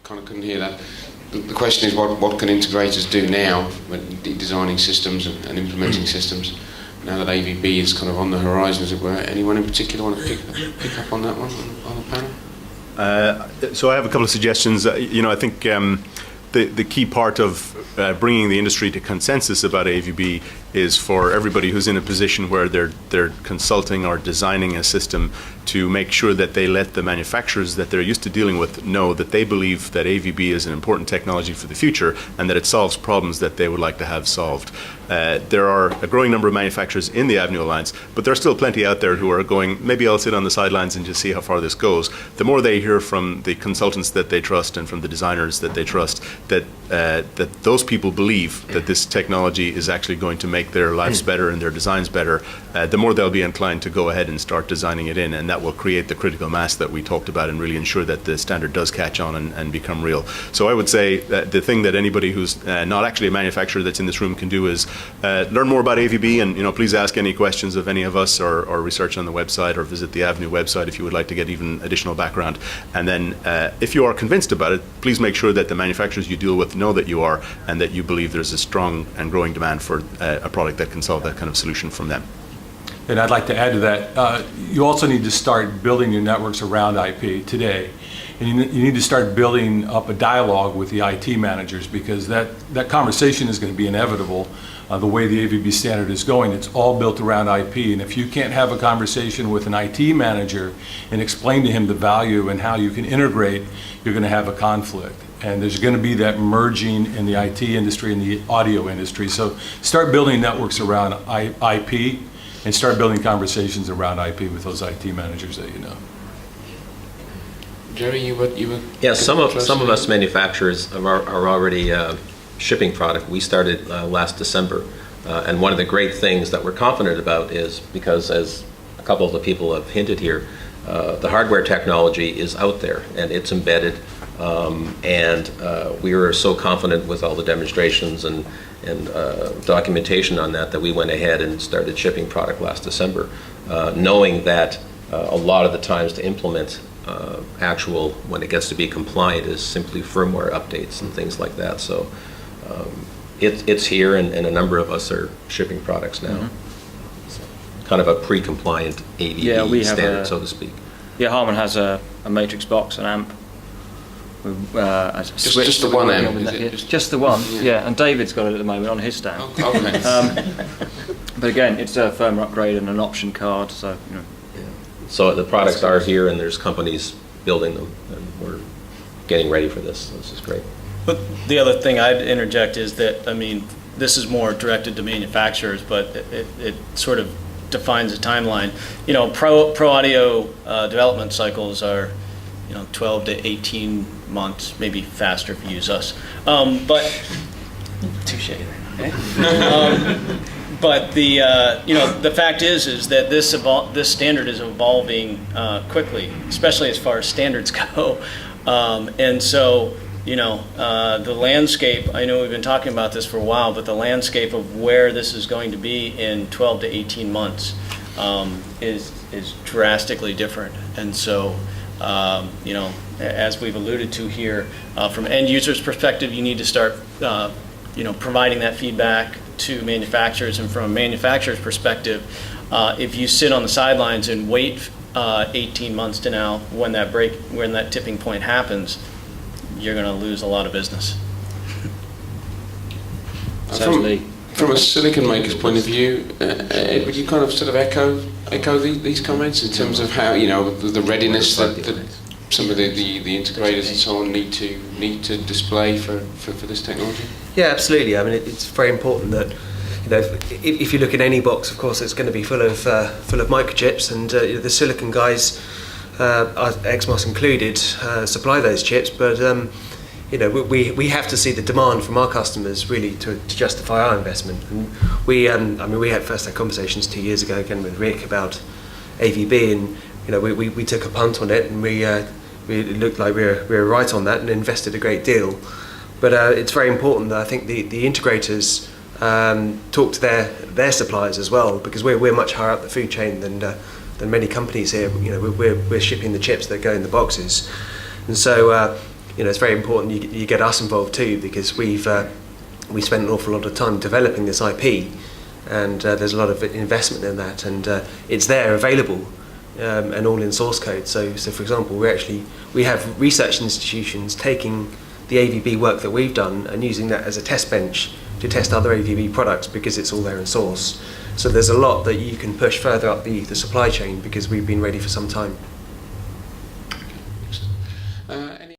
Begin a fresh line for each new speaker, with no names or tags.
kind of couldn't hear that. The question is, what can integrators do now when designing systems and implementing systems? Now that AVB is kind of on the horizon, as it were, anyone in particular want to pick up on that one on the panel?
So I have a couple of suggestions. I think the key part of bringing the industry to consensus about AVB is for everybody who's in a position where they're consulting or designing a system to make sure that they let the manufacturers that they're used to dealing with know that they believe that AVB is an important technology for the future and that it solves problems that they would like to have solved. There are a growing number of manufacturers in the AVnu Alliance, but there are still plenty out there who are going, maybe I'll sit on the sidelines and just see how far this goes. The more they hear from the consultants that they trust and from the designers that they trust, that those people believe that this technology is actually going to make their lives better and their designs better, the more they'll be inclined to go ahead and start designing it in, and that will create the critical mass that we talked about and really ensure that the standard does catch on and become real. So I would say that the thing that anybody who's not actually a manufacturer that's in this room can do is learn more about AVB, and please ask any questions of any of us or research on the website or visit the AVnu website if you would like to get even additional background. And then if you are convinced about it, please make sure that the manufacturers you deal with know that you are and that you believe there's a strong and growing demand for a product that can solve that kind of solution from them.
And I'd like to add to that, you also need to start building your networks around IP today. And you need to start building up a dialogue with the IT managers, because that conversation is going to be inevitable. The way the AVB standard is going, it's all built around IP. And if you can't have a conversation with an IT manager and explain to him the value and how you can integrate, you're going to have a conflict. And there's going to be that merging in the IT industry and the audio industry. So start building networks around IP and start building conversations around IP with those IT managers that you know.
Jerry, you were
Yeah, some of us manufacturers are already shipping product. We started last December, and one of the great things that we're confident about is because, as a couple of the people have hinted here, the hardware technology is out there and it's embedded, and we were so confident with all the demonstrations and documentation on that we went ahead and started shipping product last December, knowing that a lot of the times to implement actual, when it gets to be compliant, is simply firmware updates and things like that. So it's here, and a number of us are shipping products now. Mm-hmm. So, kind of a pre-compliant AVB standard, so to speak.
Yeah, Harman has a matrix box, an amp.
Just the one amp, is it?
Just the one, yeah. And David's got it at the moment on his stand.
Oh, okay.
But again, it's a firmware upgrade and an option card, so you know.
Yeah. So the products are here, and there's companies building them, and we're getting ready for this. So this is great.
But the other thing I'd interject is that, I mean, this is more directed to manufacturers, but it sort of defines a timeline. You know, pro audio development cycles are, 12 to 18 months, maybe faster if you use us. But touche. Okay? But the fact is that this standard is evolving quickly, especially as far as standards go, and so. The landscape, I know we've been talking about this for a while, but the landscape of where this is going to be in 12 to 18 months is drastically different. And so, as we've alluded to here, from end users' perspective, you need to start, providing that feedback to manufacturers. And from a manufacturer's perspective, if you sit on the sidelines and wait 18 months to now, when that tipping point happens, you're going to lose a lot of business.
From a silicon maker's point of view, would you kind of sort of echo these comments in terms of how the readiness that some of the integrators and so on need to display for this technology?
Yeah, absolutely. I mean, it's very important that if you look at any box, of course, it's going to be full of microchips, and the silicon guys, XMOS included, supply those chips, but we have to see the demand from our customers really to justify our investment. And we had conversations 2 years ago again with Rick about AVB, and we took a punt on it, and it looked like we were right on that and invested a great deal. But it's very important that I think the integrators talk to their suppliers as well, because we're much higher up the food chain than many companies here. We're shipping the chips that go in the boxes, and so it's very important you get us involved too, because we spent an awful lot of time developing this IP, and there's a lot of investment in that, and it's there available and all in source code. So for example, we have research institutions taking the AVB work that we've done and using that as a test bench to test other AVB products, because it's all there in source. So there's a lot that you can push further up the supply chain, because we've been ready for some time.